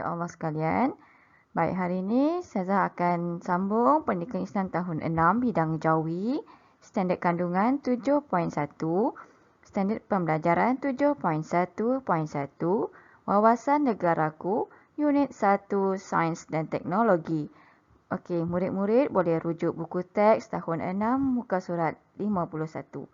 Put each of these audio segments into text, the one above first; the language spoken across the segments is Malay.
Allah sekalian. Baik, hari ini Ustazah akan sambung Pendidikan Islam tahun 6 bidang Jawi, standard kandungan 7.1, standard pembelajaran 7.1.1, wawasan negaraku, unit 1, sains dan teknologi. Okey, murid-murid boleh rujuk buku teks tahun 6 muka surat 51.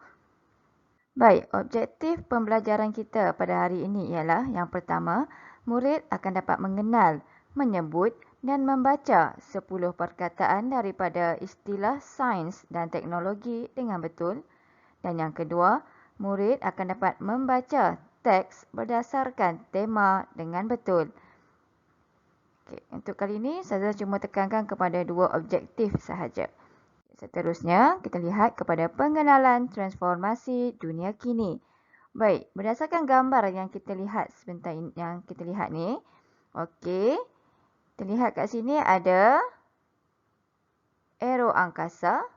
Baik, objektif pembelajaran kita pada hari ini ialah yang pertama, murid akan dapat mengenal, menyebut dan membaca 10 perkataan daripada istilah sains dan teknologi dengan betul. Dan yang kedua, murid akan dapat membaca teks berdasarkan tema dengan betul. Okey, untuk kali ini, saya cuma tekankan kepada 2 objektif sahaja. Seterusnya, kita lihat kepada pengenalan transformasi dunia kini. Baik, berdasarkan gambar yang kita lihat sebentar ini, yang kita lihat ni. Okey. Kita lihat kat sini ada aero angkasa,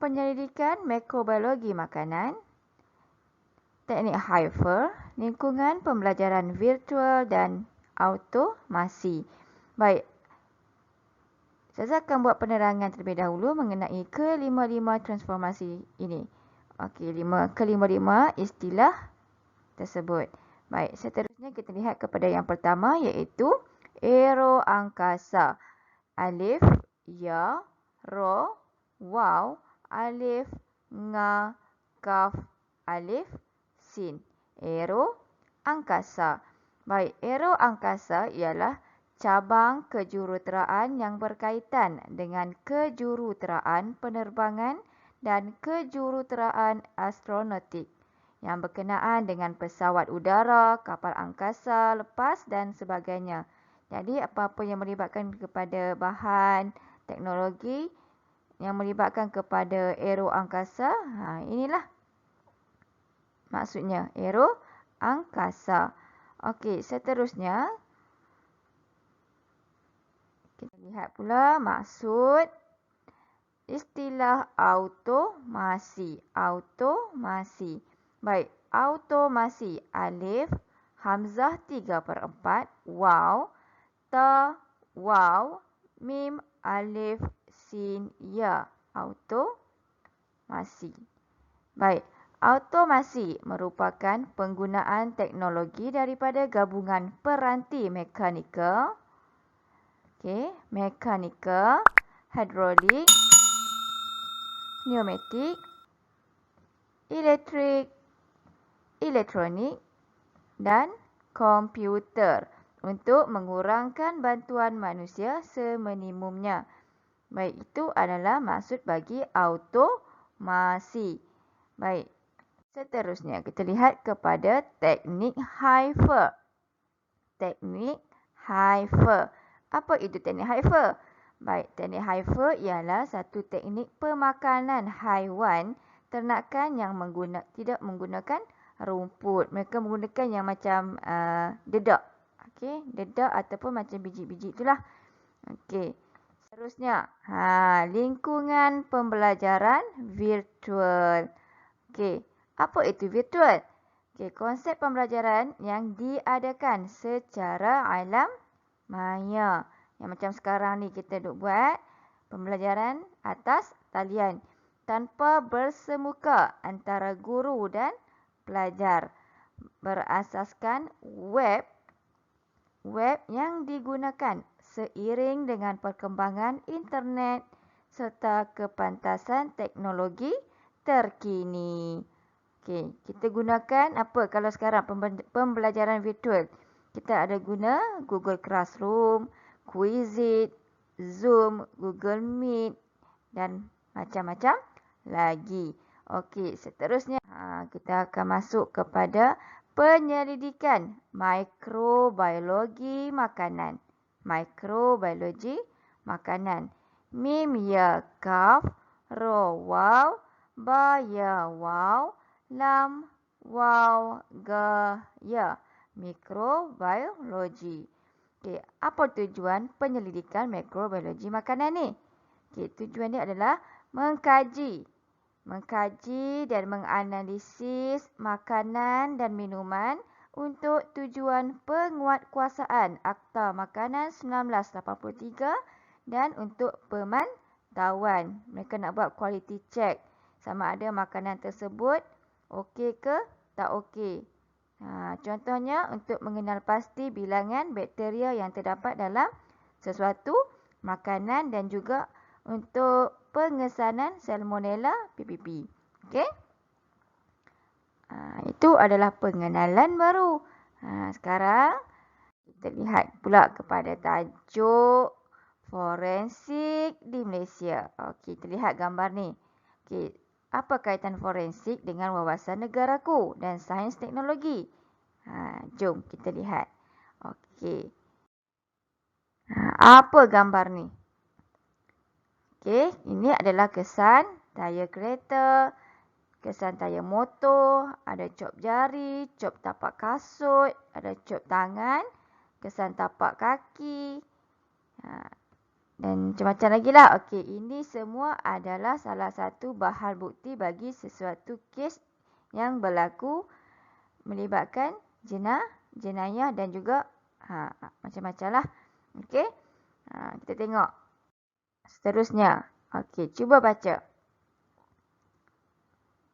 penyelidikan mikrobiologi makanan, teknik HIFER, lingkungan pembelajaran virtual dan automasi. Baik, saya akan buat penerangan terlebih dahulu mengenai kelima-lima transformasi ini. Okey, kelima-lima istilah tersebut. Baik, seterusnya kita lihat kepada yang pertama iaitu aero angkasa. Alif, ya, ro, waw, alif, nga, kaf, alif, sin. Aero angkasa. Baik, aero angkasa ialah cabang kejuruteraan yang berkaitan dengan kejuruteraan penerbangan dan kejuruteraan astronautik yang berkenaan dengan pesawat udara, kapal angkasa, lepas dan sebagainya. Jadi apa-apa yang melibatkan kepada bahan, teknologi yang melibatkan kepada aero angkasa, inilah maksudnya aero angkasa. Okey, seterusnya kita lihat pula maksud istilah automasi. Automasi. Baik, automasi. Alif, hamzah 3/4, waw, ta, waw, mim, alif, sin, ya. Automasi. Baik, automasi merupakan penggunaan teknologi daripada gabungan peranti mekanikal, mekanikal, hidrolik, pneumatik, elektrik, elektronik dan komputer untuk mengurangkan bantuan manusia seminimumnya. Baik, itu adalah maksud bagi automasi. Baik, seterusnya kita lihat kepada teknik HIFER. Teknik HIFER. Apa itu teknik HIFER? Baik, teknik HIFER ialah satu teknik pemakanan haiwan ternakan yang tidak menggunakan rumput. Mereka menggunakan yang macam dedak. Okey, dedak ataupun macam biji-biji itulah. Okey. Seterusnya, lingkungan pembelajaran virtual. Okey, apa itu virtual? Okey, konsep pembelajaran yang diadakan secara alam maya. Yang macam sekarang ni kita duk buat pembelajaran atas talian tanpa bersemuka antara guru dan pelajar. Berasaskan web yang digunakan seiring dengan perkembangan internet serta kepantasan teknologi terkini. Okey, kita gunakan apa kalau sekarang pembelajaran virtual? Kita ada guna Google Classroom, Quizlet, Zoom, Google Meet dan macam-macam lagi. Okey, seterusnya kita akan masuk kepada penyelidikan mikrobiologi makanan. Mikrobiologi makanan. Mim, ya, kaf, ro, waw, ba, ya, waw, lam, waw, ga, ya. Mikrobiologi. Okey, apa tujuan penyelidikan mikrobiologi makanan ni? Okey, tujuan dia adalah mengkaji dan menganalisis makanan dan minuman untuk tujuan penguatkuasaan Akta Makanan 1983 dan untuk pemantauan. Mereka nak buat quality check sama ada makanan tersebut okey ke tak okey. Contohnya untuk mengenal pasti bilangan bakteria yang terdapat dalam sesuatu makanan dan juga untuk pengesanan Salmonella PPP. Okey? Itu adalah pengenalan baru. Sekarang kita lihat pula kepada tajuk forensik di Malaysia. Okey, kita lihat gambar ni. Okey, apa kaitan forensik dengan wawasan negaraku dan sains teknologi? Jom kita lihat. Okey. Apa gambar ni? Okey, ini adalah kesan tayar kereta, kesan tayar motor, ada cop jari, cop tapak kasut, ada cop tangan, kesan tapak kaki. Dan macam-macam lagi lah. Okey, ini semua adalah salah satu bahan bukti bagi sesuatu kes yang berlaku melibatkan jenayah dan juga macam-macam lah. Okey, kita tengok seterusnya. Okey, cuba baca.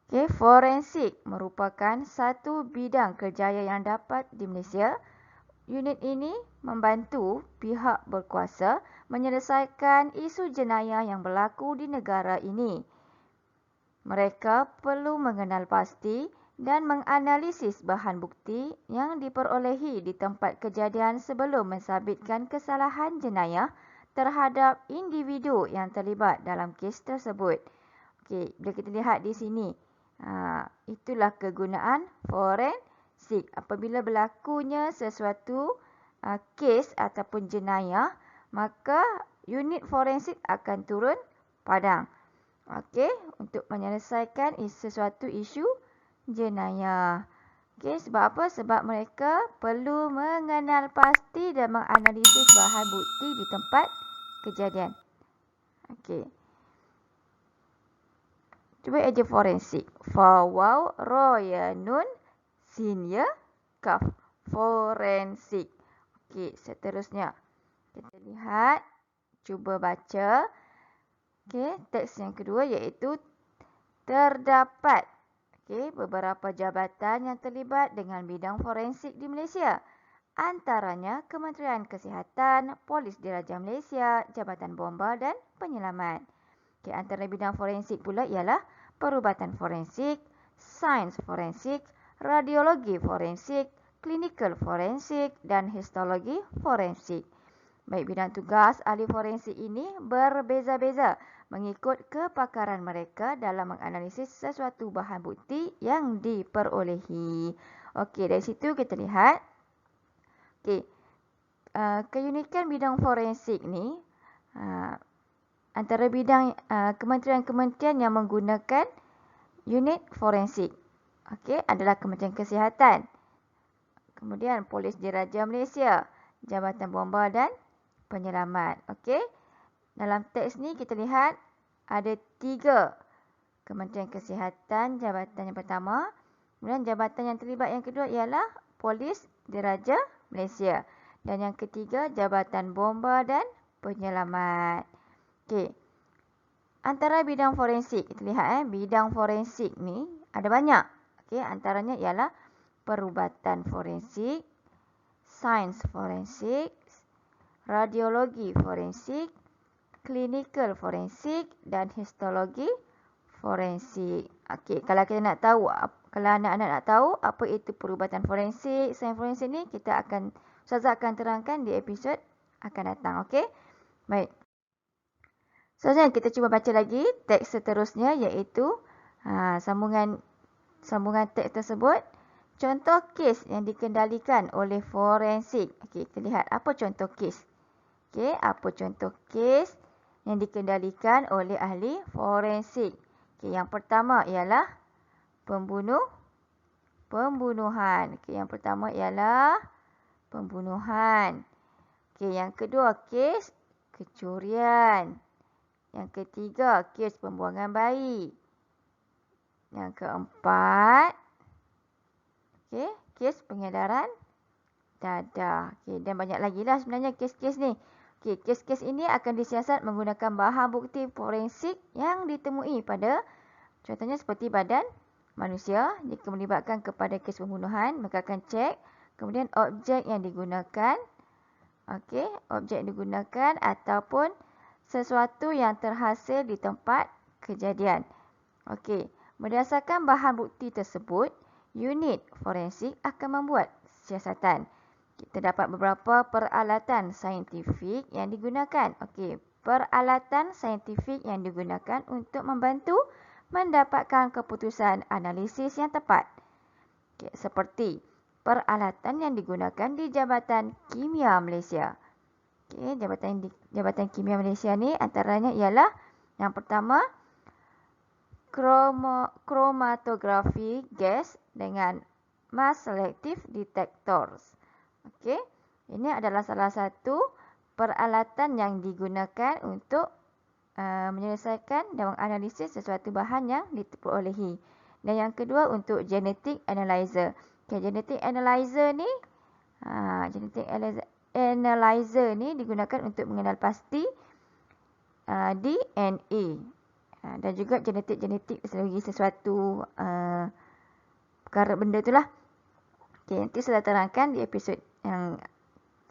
Okey, forensik merupakan satu bidang kerjaya yang dapat di Malaysia. Unit ini membantu pihak berkuasa menyelesaikan isu jenayah yang berlaku di negara ini. Mereka perlu mengenal pasti dan menganalisis bahan bukti yang diperolehi di tempat kejadian sebelum mensabitkan kesalahan jenayah terhadap individu yang terlibat dalam kes tersebut. Okey, bila kita lihat di sini, itulah kegunaan forensik. Apabila berlakunya sesuatu kes ataupun jenayah, maka unit forensik akan turun padang. Okey, untuk menyelesaikan sesuatu isu jenayah. Okey, sebab apa? Sebab mereka perlu mengenal pasti dan menganalisis bahan bukti di tempat kejadian. Okey. Cuba eja forensik. Fa, waw, ro, ya, nun, sin, ya, kaf. Forensik. Okey, seterusnya. Kita lihat. Cuba baca. Okey, teks yang kedua iaitu terdapat beberapa jabatan yang terlibat dengan bidang forensik di Malaysia. Antaranya Kementerian Kesihatan, Polis Diraja Malaysia, Jabatan Bomba dan Penyelamat. Antara bidang forensik pula ialah perubatan forensik, sains forensik, radiologi forensik, klinikal forensik dan histologi forensik. Baik, bidang tugas ahli forensik ini berbeza-beza mengikut kepakaran mereka dalam menganalisis sesuatu bahan bukti yang diperolehi. Okey, dari situ kita lihat. Okey, keunikan bidang forensik ni, antara bidang kementerian-kementerian yang menggunakan unit forensik, okey, adalah Kementerian Kesihatan, kemudian Polis Diraja Malaysia, Jabatan Bomba dan Penyelamat. Okey, dalam teks ni kita lihat ada 3 Kementerian Kesihatan, jabatan yang pertama, kemudian jabatan yang terlibat yang kedua ialah Polis Diraja Malaysia dan yang ketiga Jabatan Bomba dan Penyelamat. Okey. Antara bidang forensik, kita lihat bidang forensik ni ada banyak. Okey, antaranya ialah perubatan forensik, sains forensik, radiologi forensik, klinikal forensik dan histologi forensik. Okey, kalau kita nak tahu, kalau anak-anak nak tahu apa itu perubatan forensik, sains forensik ni, Ustazah akan terangkan di episod akan datang. Okey. Baik. Seterusnya kita cuba baca lagi teks seterusnya iaitu sambungan teks tersebut. Contoh kes yang dikendalikan oleh forensik. Okey, kita lihat apa contoh kes. Okey, apa contoh kes yang dikendalikan oleh ahli forensik. Okey, yang pertama ialah pembunuhan. Okey, yang pertama ialah pembunuhan. Okey, yang kedua kes kecurian. Yang ketiga, kes pembuangan bayi. Yang keempat, kes pengedaran dadah. Okey, dan banyak lagi lah sebenarnya kes-kes ni. Okey, kes-kes ini akan disiasat menggunakan bahan bukti forensik yang ditemui pada contohnya seperti badan manusia. Jika melibatkan kepada kes pembunuhan, maka akan cek kemudian objek yang digunakan. Okey, objek yang digunakan ataupun sesuatu yang terhasil di tempat kejadian. Okey, berdasarkan bahan bukti tersebut, unit forensik akan membuat siasatan. Terdapat beberapa peralatan saintifik yang digunakan. Okey, peralatan saintifik yang digunakan untuk membantu mendapatkan keputusan analisis yang tepat. Okey, seperti peralatan yang digunakan di Jabatan Kimia Malaysia. Okey, Jabatan Kimia Malaysia ni antaranya ialah yang pertama kromatografi gas dengan mass selective detectors. Okey, ini adalah salah satu peralatan yang digunakan untuk menyelesaikan dan menganalisis sesuatu bahan yang diperolehi. Dan yang kedua untuk genetic analyzer. Okay, genetic analyzer ni digunakan untuk mengenal pasti DNA. Dan juga genetik selagi sesuatu perkara benda itulah. Okay, nanti saya terangkan di episod yang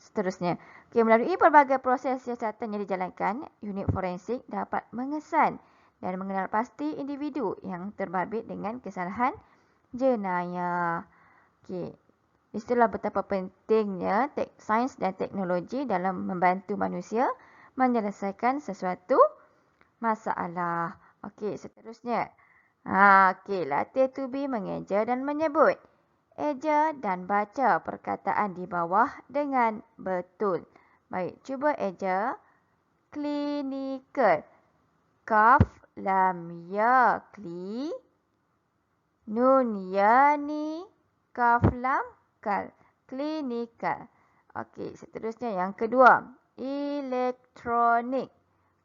seterusnya. Okay, melalui pelbagai proses siasatan yang dijalankan, unit forensik dapat mengesan dan mengenal pasti individu yang terbabit dengan kesalahan jenayah. Okay, itulah betapa pentingnya sains dan teknologi dalam membantu manusia menyelesaikan sesuatu masalah. Okey, seterusnya. Okey, latih tubi mengeja dan menyebut. Eja dan baca perkataan di bawah dengan betul. Baik, cuba eja. Clinical. Kaf, lam, ya, kli. Nun, ya, ni. Kaf, lam, kal. Clinical. Okey, seterusnya yang kedua. Elektronik.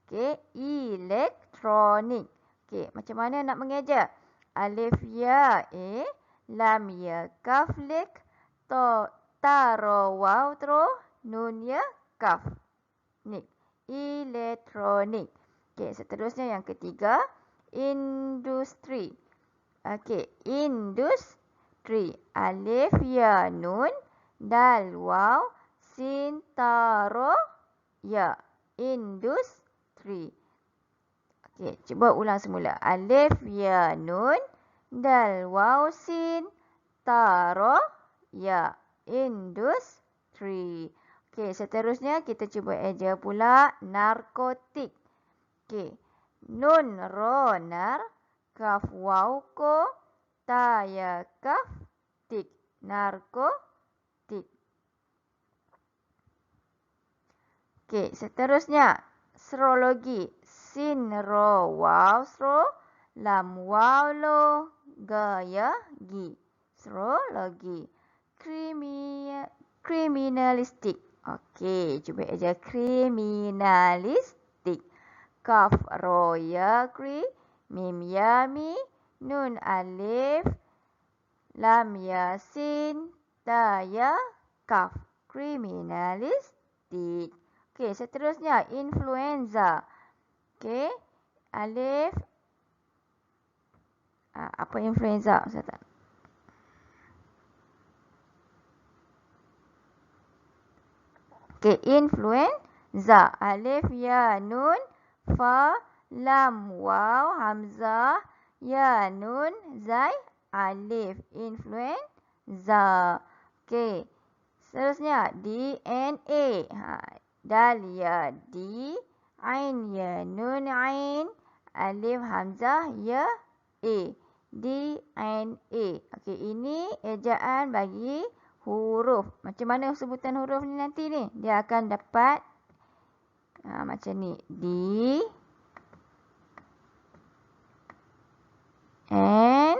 Okey, elektronik. Okey, macam mana nak mengeja? Alif, ya, lam, ya, kaf, lik, ta, ro, waw, tro, nun, ya, kaf. Nik. Elektronik. Okey, seterusnya yang ketiga. Industri. Okey, industri. Alif, ya, nun, dal, waw, sin, ta, ro, ya. Industri. Okey, cuba ulang semula. Alif, ya, nun, dal, waw, sin, ta, ro, ya. Industri. Okey, seterusnya kita cuba eja pula narkotik. Okey, nun, ro, nar, kaf, waw, ko, ta, ya, kaf, tik. Narkotik. Okey, seterusnya serologi. Sin, ro, waw, sro, lam, waw, lo, ga, ya, gi. Serologi. Kriminalistik. Okey, cuba eja kriminalistik. Kaf, ro, ya, kri, mim, ya, mi, nun, alif, lam, ya, sin, ta, ya, kaf. Kriminalistik. Okey, seterusnya influenza. Okey, alif. Apa influenza? Saya tak. Okey, influenza. Alif, ya, nun, fa, lam, waw, hamzah, ya, nun, zai, alif. Influenza. Okey, seterusnya DNA. Dal, ya, di, ain, ya, nun, ain, alif, hamzah, ya, DNA. Okey, ini ejaan bagi huruf. Macam mana sebutan huruf ni nanti ni? Dia akan dapat macam ni. D, N,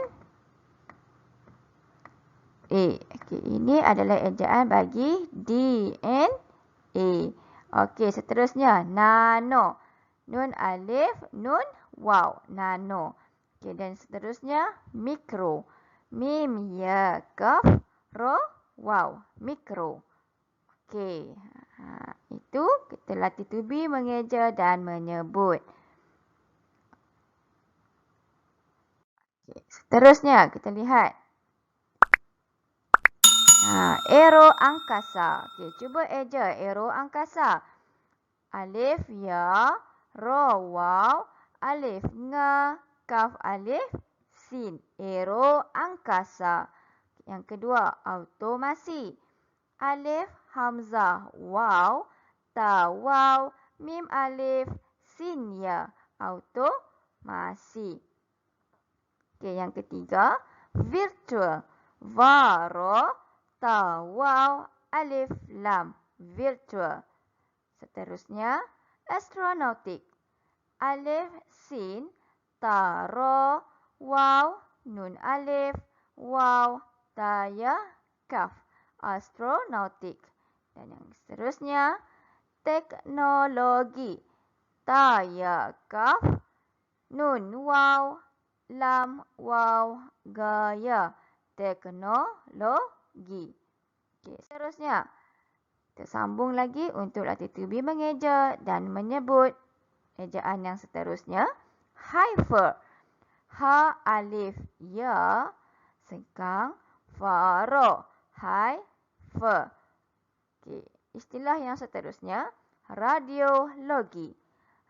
A. Okey, ini adalah ejaan bagi DNA. Okey, seterusnya nano. Nun alif, nun waw, nano. Okey, dan seterusnya mikro. Mim, ya, kaf, wow, mikro. Okey. Itu kita latih to be, mengeja dan menyebut. Okay. Seterusnya kita lihat. Aero angkasa. Okey, cuba eja aero angkasa. Alif ya, ro waw, alif nga, kaf alif sin. Aero angkasa. Yang kedua, automasi. Alif hamzah waw, ta waw, mim alif sin ya. Automasi. Okey, yang ketiga, virtual. Va ro, ta waw, alif lam. Virtual. Seterusnya, astronautik. Alif sin, ta ro, waw, nun alif, waw, ta ya, kaf. Astronautik. Dan yang seterusnya, teknologi. Ta ya, kaf, nun waw, lam waw, ga ya. Teknologi. Okey, seterusnya. Kita sambung lagi untuk latih to be mengeja dan menyebut. Ejaan yang seterusnya, hyper. Ha alif ya, sengkang, fa ro, hyper. Okey, istilah yang seterusnya, radiologi.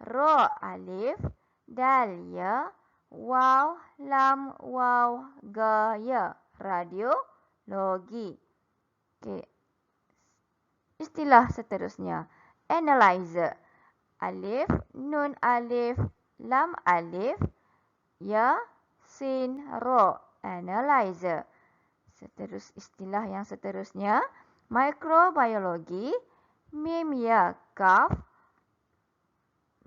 Ro alif, dal ya, waw, lam waw, ga ya. Radiologi. Okey. Istilah seterusnya, analyzer. Alif, nun alif, lam alif, ya, sin, ro. Analyzer. Istilah yang seterusnya, mikrobiologi. Mim ya, kaf.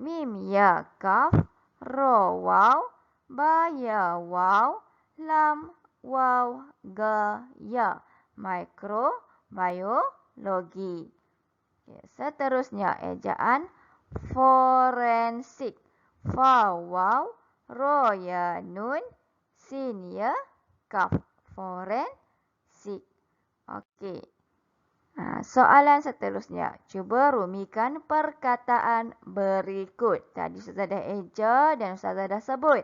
Mim ya, kaf. Ro waw, ba ya waw, lam waw, ga ya. Mikrobiologi. Seterusnya, ejaan forensik. Fa waw, ro ya nun, sin ya kaf. Forensik. Okey. Soalan seterusnya. Cuba rumikan perkataan berikut. Tadi Ustazah dah eja dan Ustazah dah sebut.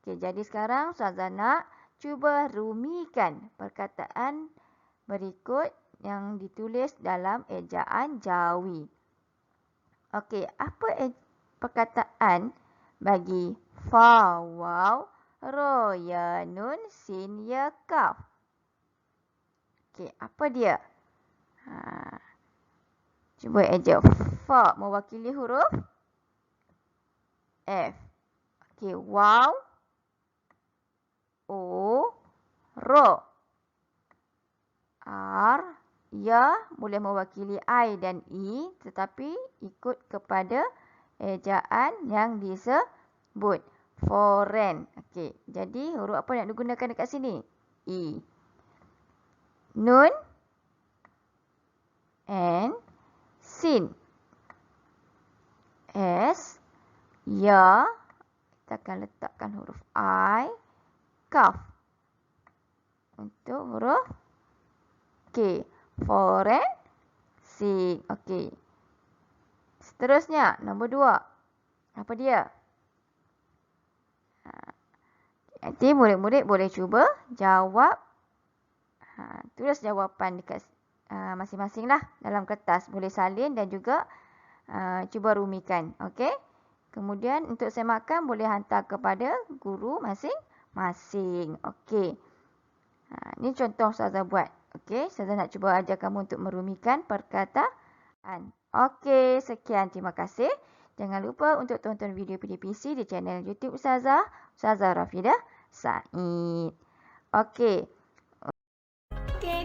Okey, jadi sekarang Ustazah nak cuba rumikan perkataan berikut yang ditulis dalam ejaan Jawi. Okey, apa perkataan bagi fa waw, ro ya nun, sin ya kaf? Okey, apa dia? Cuba eja. Fa mewakili huruf F. Okey, waw, o, ro. R, ya boleh mewakili I dan E, tetapi ikut kepada ejaan yang disebut. Foreign. Okey, jadi huruf apa yang digunakan dekat sini? E. Nun, N, sin. S, ya, kita akan letakkan huruf I, kaf. Untuk huruf K. Forensik. Okey. Seterusnya, nombor 2. Apa dia? Nanti murid-murid boleh cuba jawab. Tulis jawapan dekat masing-masing lah dalam kertas. Boleh salin dan juga cuba rumikan. Okey. Kemudian untuk semakan boleh hantar kepada guru masing-masing. Okey. Ini contoh Ustazah buat. Okey, Ustazah nak cuba ajar kamu untuk merumikan perkataan. Okey, sekian. Terima kasih. Jangan lupa untuk tonton video PDPC di channel YouTube Ustazah, Ustazah Rafidah Said. Okey.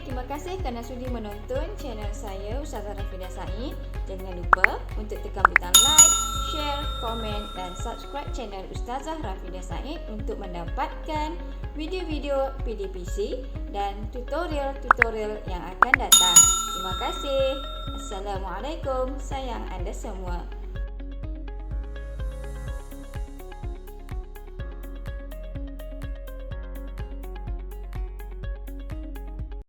Terima kasih kerana sudi menonton channel saya, Ustazah Rafidah Said. Jangan lupa untuk tekan butang like, share, komen dan subscribe channel Ustazah Rafidah Said untuk mendapatkan video-video PDPC dan tutorial-tutorial yang akan datang. Terima kasih. Assalamualaikum. Sayang anda semua.